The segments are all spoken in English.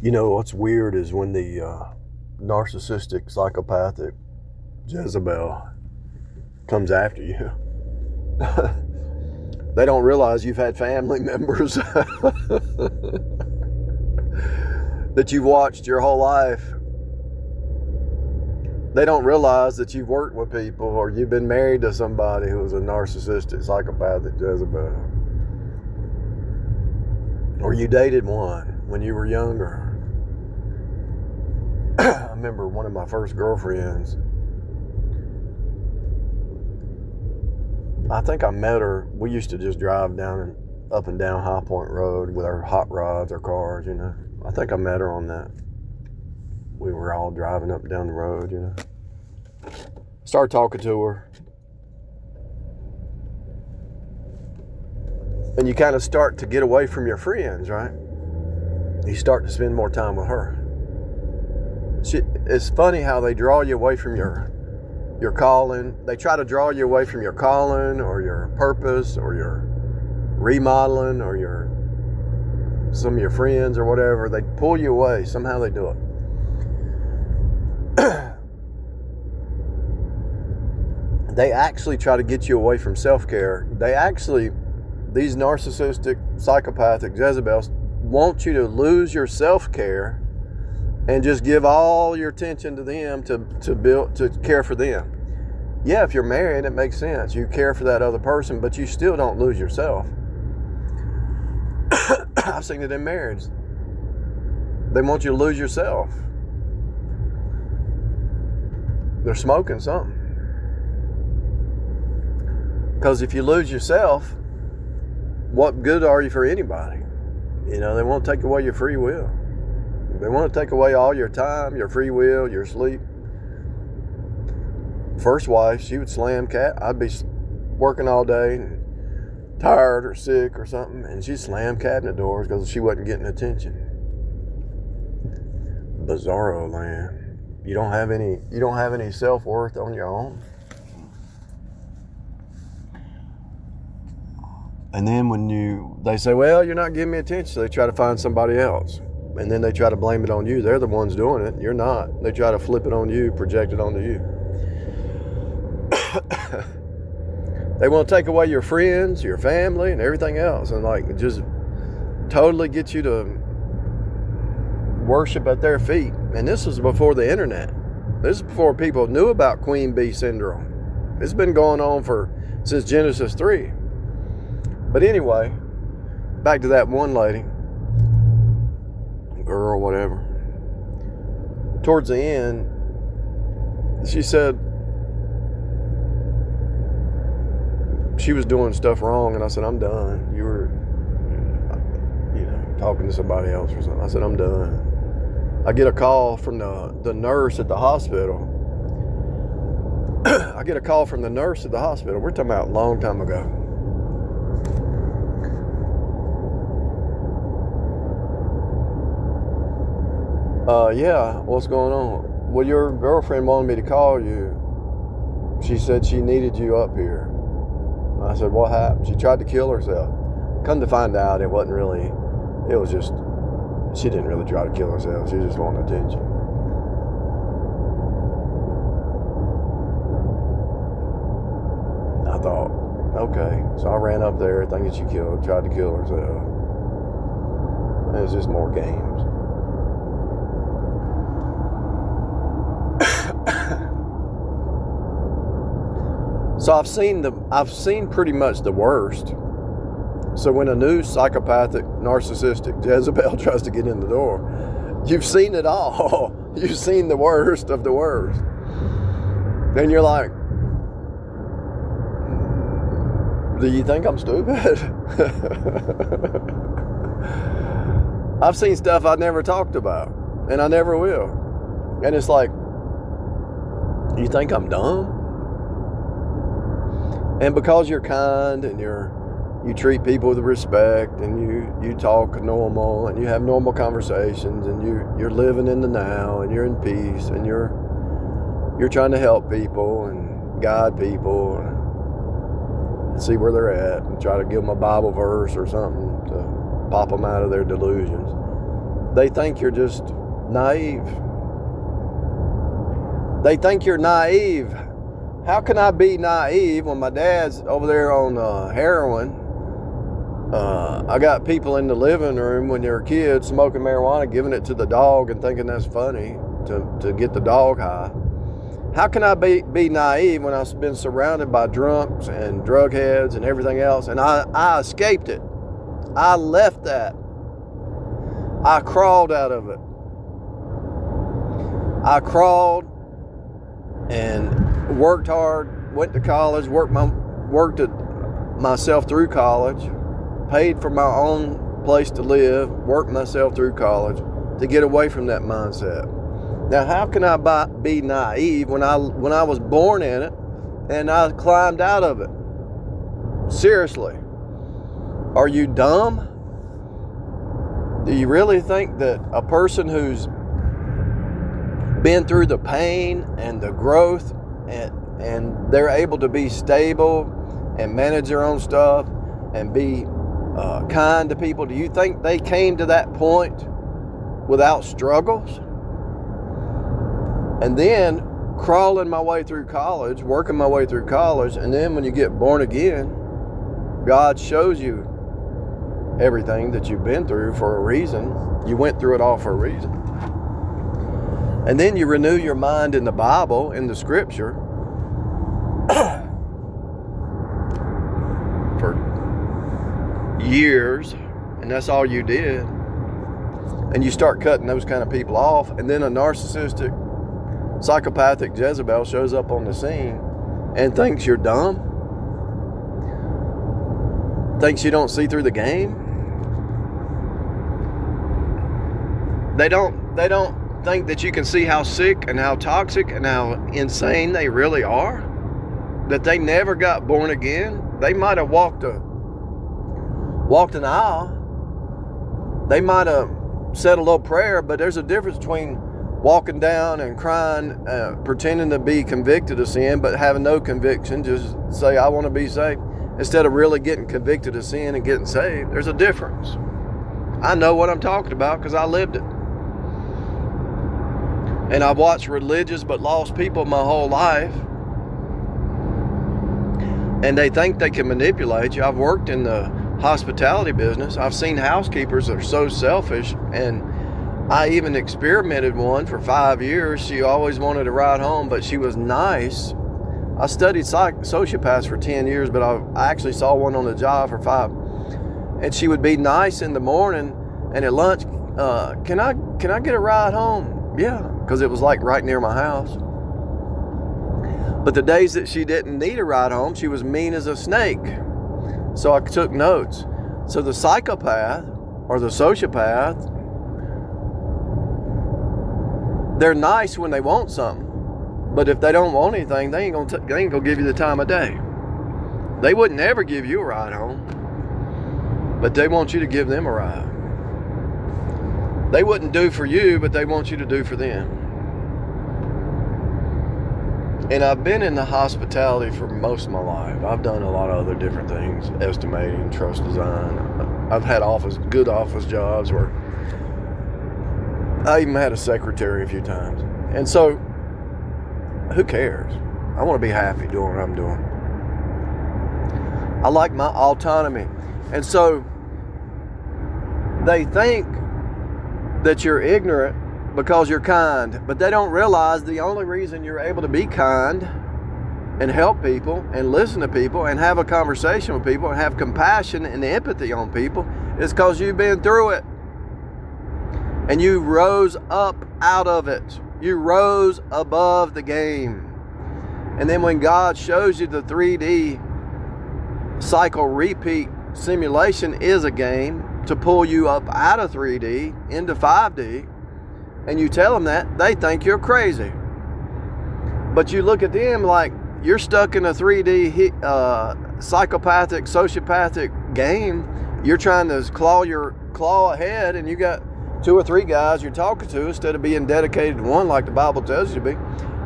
You know, what's weird is when the narcissistic, psychopathic Jezebel comes after you. They don't realize you've had family members that you've watched your whole life. They don't realize that you've worked with people or you've been married to somebody who was a narcissistic, psychopathic Jezebel. Or you dated one when you were younger. I remember one of my first girlfriends. I think I met her. We used to just drive up and down High Point Road with our hot rods, our cars, you know. I think I met her on that. We were all driving up and down the road, you know. Started talking to her. And you kind of start to get away from your friends, right? You start to spend more time with her. It's funny how they draw you away from your calling. They try to draw you away from your calling or your purpose or your remodeling or some of your friends or whatever. They pull you away. Somehow they do it. They actually try to get you away from self-care. These narcissistic, psychopathic Jezebels want you to lose your self-care and just give all your attention to them to care for them. Yeah, if you're married, it makes sense. You care for that other person, but you still don't lose yourself. I've seen it in marriage. They want you to lose yourself. They're smoking something. Because if you lose yourself, what good are you for anybody? You know, they want to take away your free will. They want to take away all your time, your free will, your sleep. First wife, she would slam cat. I'd be working all day and tired or sick or something, and she'd slam cabinet doors because she wasn't getting attention. Bizarro land. You don't have any self-worth on your own. And then they say, well, you're not giving me attention, so they try to find somebody else. And then they try to blame it on you. They're the ones doing it. You're not. They try to flip it on you, project it onto you. They want to take away your friends, your family, and everything else, and just totally get you to worship at their feet. And this was before the internet. This is before people knew about Queen Bee syndrome. It's been going on since Genesis 3. But anyway, back to that one lady, girl, whatever. Towards the end, she said she was doing stuff wrong, and I said, I'm done. You were, talking to somebody else or something. I said, I'm done. I get a call from the nurse at the hospital. I get a call from the nurse at the hospital. We're talking about a long time ago. Yeah, what's going on? Well, your girlfriend wanted me to call you. She said she needed you up here. I said, what happened? She tried to kill herself. Come to find out, it was just, she didn't really try to kill herself. She just wanted attention. I thought, okay. So I ran up there thinking she tried to kill herself. It was just more games. So I've seen pretty much the worst. So when a new psychopathic, narcissistic Jezebel tries to get in the door, you've seen it all. You've seen the worst of the worst. Then you're like, do you think I'm stupid? I've seen stuff I never talked about, and I never will. And it's like, you think I'm dumb? And because you're kind and you treat people with respect and you talk normal and you have normal conversations and you're living in the now and you're in peace and you're trying to help people and guide people and see where they're at and try to give them a Bible verse or something to pop them out of their delusions. They think you're just naive. They think you're naive. How can I be naive when my dad's over there on heroin? I got people in the living room when they were kids smoking marijuana, giving it to the dog and thinking that's funny to get the dog high. How can I be naive when I've been surrounded by drunks and drug heads and everything else? And I escaped it. I left that. I crawled out of it. I crawled and worked hard, went to college, worked myself through college, paid for my own place to live, worked myself through college to get away from that mindset. Now, how can I be naive when I was born in it and I climbed out of it? Seriously. Are you dumb? Do you really think that a person who's been through the pain and the growth and they're able to be stable and manage their own stuff and be kind to people, do you think they came to that point without struggles? And then crawling my way through college, working my way through college, and then when you get born again, God shows you everything that you've been through for a reason. You went through it all for a reason. And then you renew your mind in the Bible, in the scripture, for years, and that's all you did. And you start cutting those kind of people off, and then a narcissistic, psychopathic Jezebel shows up on the scene and thinks you're dumb, thinks you don't see through the game. They don't think that you can see how sick and how toxic and how insane they really are, that they never got born again. They might have walked an aisle, they might have said a little prayer, but there's a difference between walking down and crying, pretending to be convicted of sin, but having no conviction, just say, I want to be saved, instead of really getting convicted of sin and getting saved. There's a difference. I know what I'm talking about because I lived it. And I've watched religious but lost people my whole life. And they think they can manipulate you. I've worked in the hospitality business. I've seen housekeepers that are so selfish, and I even experimented one for 5 years. She always wanted to ride home, but she was nice. I studied sociopaths for 10 years, but I actually saw one on the job for 5. And she would be nice in the morning, and at lunch, can I get a ride home? Yeah, because it was like right near my house. But the days that she didn't need a ride home, she was mean as a snake. So I took notes. So the psychopath or the sociopath, they're nice when they want something, but if they don't want anything, they ain't gonna give you the time of day. They wouldn't ever give you a ride home, but they want you to give them a ride. They wouldn't do for you, but they want you to do for them. And I've been in the hospitality for most of my life. I've done a lot of other different things, estimating, trust design. I've had good office jobs where I even had a secretary a few times. And so, who cares? I want to be happy doing what I'm doing. I like my autonomy. And so, they think that you're ignorant because you're kind, but they don't realize the only reason you're able to be kind and help people and listen to people and have a conversation with people and have compassion and empathy on people is because you've been through it. And you rose up out of it. You rose above the game. And then when God shows you the 3D cycle repeat simulation is a game to pull you up out of 3D into 5D, and you tell them that, they think you're crazy. But you look at them like you're stuck in a 3D psychopathic, sociopathic game. You're trying to claw ahead, and you got 2 or 3 guys you're talking to instead of being dedicated to one like the Bible tells you to be.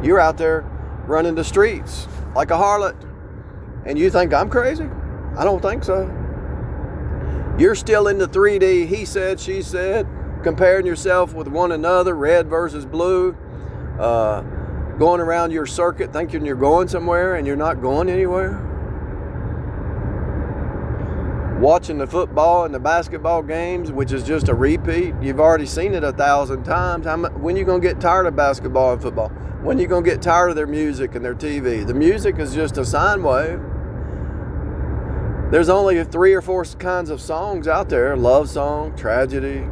You're out there running the streets like a harlot, and you think I'm crazy? I don't think so. You're still in the 3D he said, she said, comparing yourself with one another, red versus blue, going around your circuit thinking you're going somewhere and you're not going anywhere. Watching the football and the basketball games, which is just a repeat. You've already seen it 1,000 times. When are you going to get tired of basketball and football? When are you going to get tired of their music and their TV? The music is just a sine wave. There's only 3 or 4 kinds of songs out there. Love song, tragedy,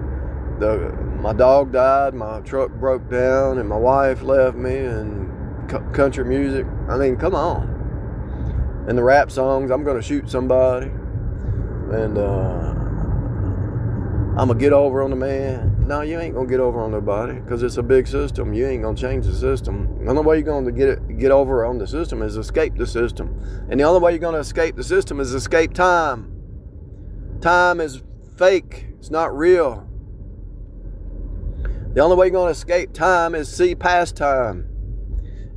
my dog died, my truck broke down, and my wife left me, and country music. I mean, come on. And the rap songs, I'm going to shoot somebody. And I'm going to get over on the man. No, you ain't going to get over on nobody, because it's a big system. You ain't going to change the system. The only way you're going to get over on the system is escape the system. And the only way you're going to escape the system is escape time. Time is fake. It's not real. The only way you're going to escape time is see past time.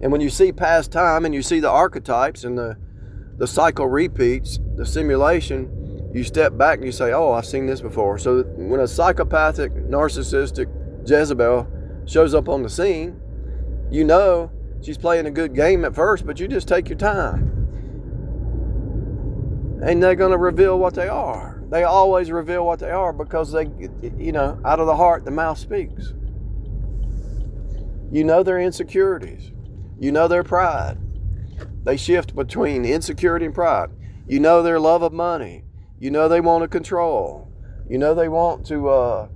And when you see past time and you see the archetypes and the cycle repeats, the simulation, you step back and you say, oh, I've seen this before. So when a psychopathic, narcissistic Jezebel shows up on the scene, you know she's playing a good game at first, but you just take your time. And they're going to reveal what they are. They always reveal what they are, because they, out of the heart, the mouth speaks. You know their insecurities. You know their pride. They shift between insecurity and pride. You know their love of money. You know they want to control. You know they want to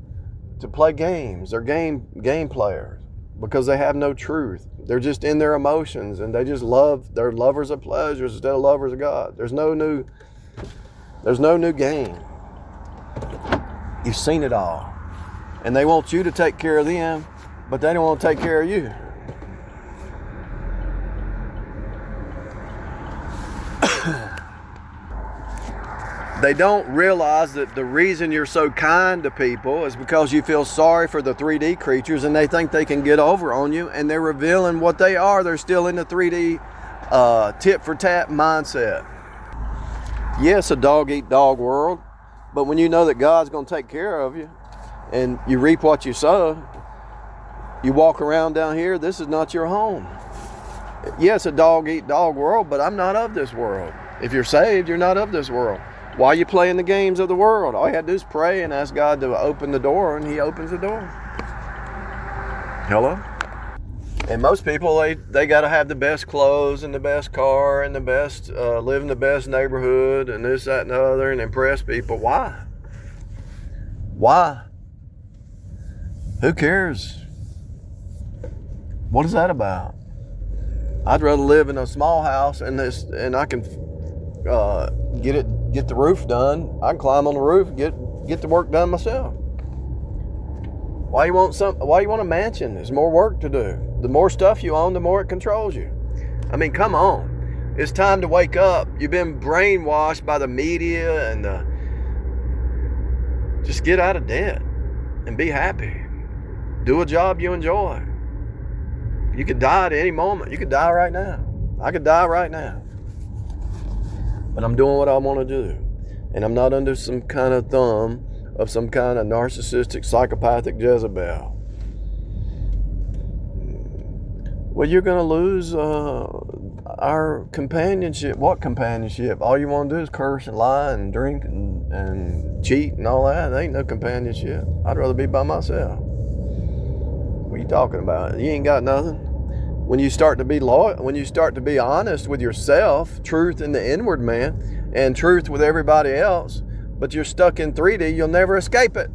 play games. They're game players, because they have no truth. They're just in their emotions, and they just love. They're lovers of pleasures instead of lovers of God. There's no new game. You've seen it all, and they want you to take care of them, but they don't want to take care of you. They don't realize that the reason you're so kind to people is because you feel sorry for the 3D creatures, and they think they can get over on you, and they're revealing what they are. They're still in the 3D tit for tat mindset. Yes, a dog-eat-dog world, but when you know that God's going to take care of you and you reap what you sow, you walk around down here, this is not your home. Yes, a dog-eat-dog world, but I'm not of this world. If you're saved, you're not of this world. Why are you playing the games of the world? All you have to do is pray and ask God to open the door, and He opens the door. Hello? And most people, they got to have the best clothes and the best car and the best, live in the best neighborhood and this, that, and the other, and impress people. Why? Why? Who cares? What is that about? I'd rather live in a small house and I can get the roof done. I can climb on the roof and get the work done myself. Why you want a mansion? There's more work to do. The more stuff you own, the more it controls you. I mean, come on. It's time to wake up. You've been brainwashed by the media and just get out of debt and be happy. Do a job you enjoy. You could die at any moment. You could die right now. I could die right now. But I'm doing what I want to do. And I'm not under some kind of thumb of some kind of narcissistic, psychopathic Jezebel. Well, you're going to lose our companionship. What companionship? All you want to do is curse and lie and drink and cheat and all that. There ain't no companionship. I'd rather be by myself. What are you talking about? You ain't got nothing. When you start to be loyal, when you start to be honest with yourself, truth in the inward man, and truth with everybody else, but you're stuck in 3D, you'll never escape it.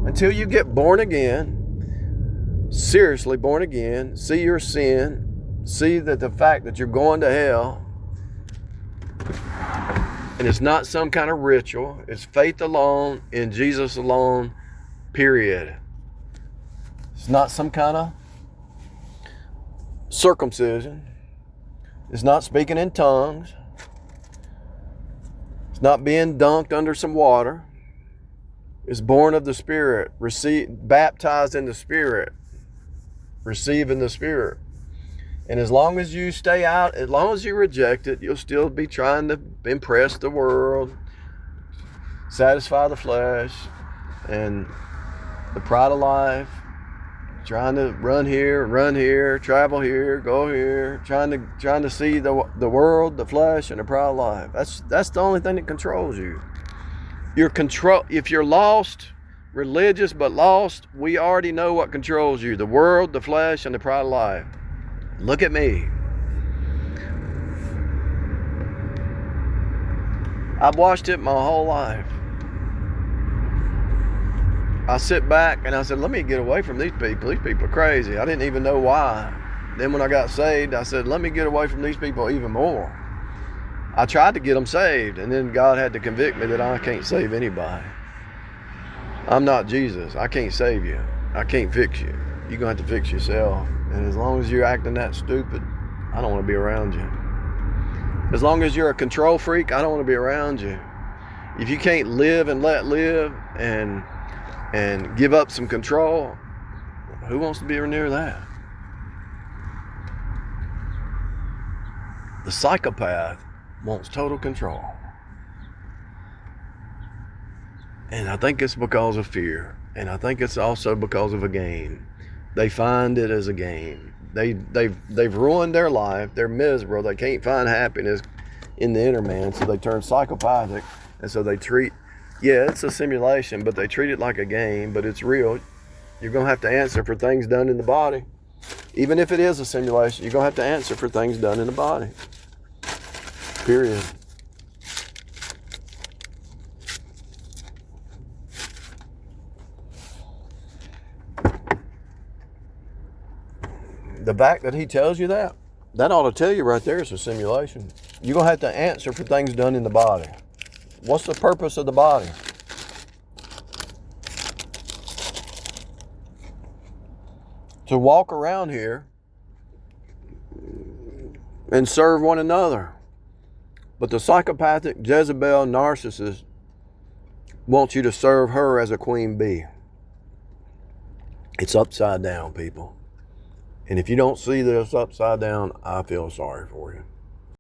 Until you get born again, seriously born again, see your sin, see that the fact that you're going to hell, and it's not some kind of ritual, it's faith alone, in Jesus alone, period. It's not some kind of circumcision. It's not speaking in tongues. It's not being dunked under some water. It's born of the Spirit, baptized in the Spirit, receiving the Spirit. And as long as you stay out, as long as you reject it, you'll still be trying to impress the world, satisfy the flesh, and the pride of life, trying to run here, travel here, go here, trying to see the world, the flesh, and the pride of life. That's the only thing that controls you. If you're lost, religious but lost, we already know what controls you: the world, the flesh, and the pride of life. Look at me. I've watched it my whole life. I sit back and I said, let me get away from these people. These people are crazy. I didn't even know why. Then when I got saved, I said, let me get away from these people even more. I tried to get them saved, and then God had to convict me that I can't save anybody. I'm not Jesus. I can't save you. I can't fix you. You're going to have to fix yourself. And as long as you're acting that stupid, I don't want to be around you. As long as you're a control freak, I don't want to be around you. If you can't live and let live and give up some control, who wants to be near that? The psychopath wants total control. And I think it's because of fear. And I think it's also because of a game. They find it as a game. They've ruined their life. They're miserable. They can't find happiness in the inner man, so they turn psychopathic. And so they treat, it's a simulation, but they treat it like a game, but it's real. You're going to have to answer for things done in the body. Even if it is a simulation, you're going to have to answer for things done in the body. Period. The fact that he tells you that ought to tell you right there it's a simulation. You're going to have to answer for things done in the body. What's the purpose of the body? To walk around here and serve one another. But the psychopathic Jezebel narcissist wants you to serve her as a queen bee. It's upside down, people. And if you don't see this upside down, I feel sorry for you.